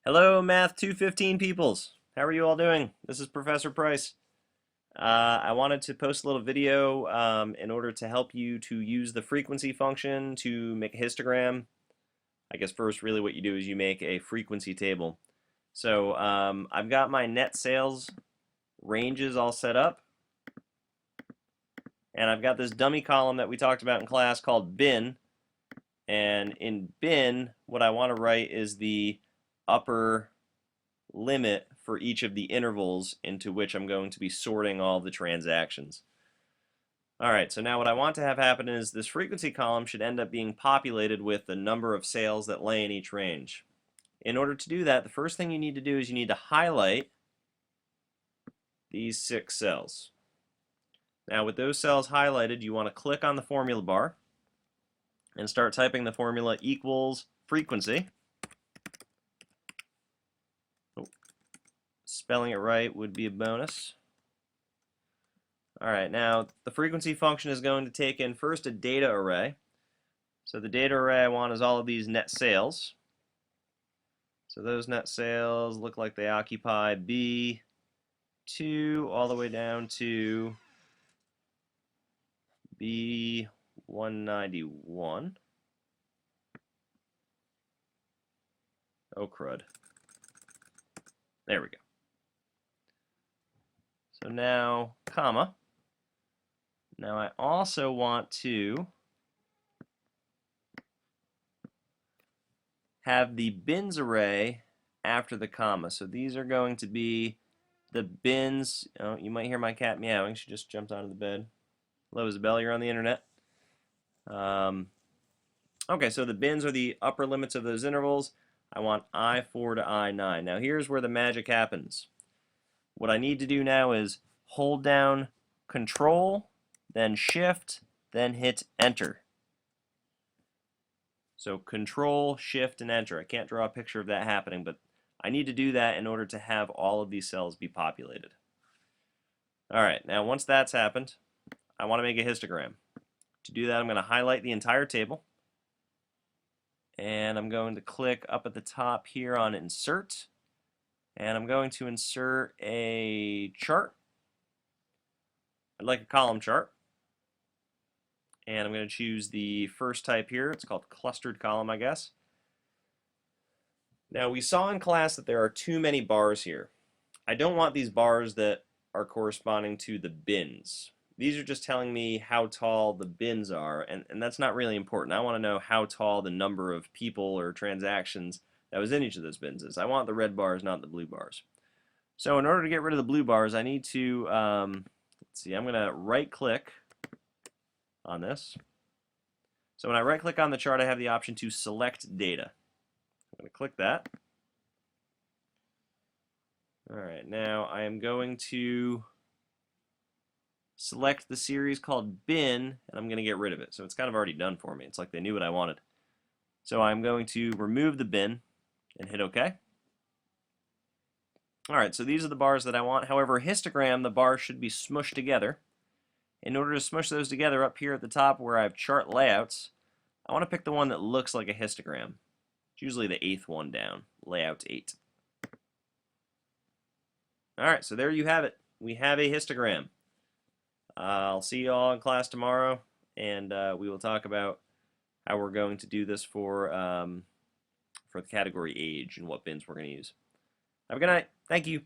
Hello, Math 215 peoples. How are you all doing? This is Professor Price. I wanted to post a little video in order to help you to use the frequency function to make a histogram. I guess first really what you do is you make a frequency table. So I've got my net sales ranges all set up. And I've got this dummy column that we talked about in class called bin. And in bin, what I want to write is the upper limit for each of the intervals into which I'm going to be sorting all the transactions. Alright, so now what I want to have happen is this frequency column should end up being populated with the number of sales that lay in each range. In order to do that, the first thing you need to do is you need to highlight these 6 cells. Now with those cells highlighted, you want to click on the formula bar and start typing the formula equals frequency. Spelling it right would be a bonus. Alright, now the frequency function is going to take in first a data array. So the data array I want is all of these net sales. So those net sales look like they occupy B2 all the way down to B191. Oh crud. There we go. So now, comma. Now I also want to have the bins array after the comma. So these are going to be the bins. Oh, you might hear my cat meowing. She just jumped out of the bed. Hello, Isabel, you're on the internet. Okay, so the bins are the upper limits of those intervals. I want I4 to I9. Now here's where the magic happens. What I need to do now is hold down Control, then Shift, then hit Enter. So Control, Shift, and Enter. I can't draw a picture of that happening, but I need to do that in order to have all of these cells be populated. Alright, now once that's happened, I want to make a histogram. To do that, I'm going to highlight the entire table. And I'm going to click up at the top here on Insert. And I'm going to insert a chart. I'd like a column chart. And I'm going to choose the first type here. It's called clustered column, I guess. Now we saw in class that there are too many bars here. I don't want these bars that are corresponding to the bins. These are just telling me how tall the bins are, and that's not really important. I want to know how tall the number of people or transactions that was in each of those bins is. I want the red bars, not the blue bars. So in order to get rid of the blue bars, I need to, let's see, I'm going to right-click on this. So when I right-click on the chart, I have the option to select data. I'm going to click that. Alright, now I am going to select the series called bin, and I'm going to get rid of it. So it's kind of already done for me. It's like they knew what I wanted. So I'm going to remove the bin and hit OK. Alright, so these are the bars that I want. However, histogram, the bars should be smushed together. In order to smush those together, up here at the top where I have chart layouts, I want to pick the one that looks like a histogram. It's usually the 8th one down, layout 8. Alright, so there you have it. We have a histogram. I'll see you all in class tomorrow, and we will talk about how we're going to do this for the category age and what bins we're going to use. Have a good night. Thank you.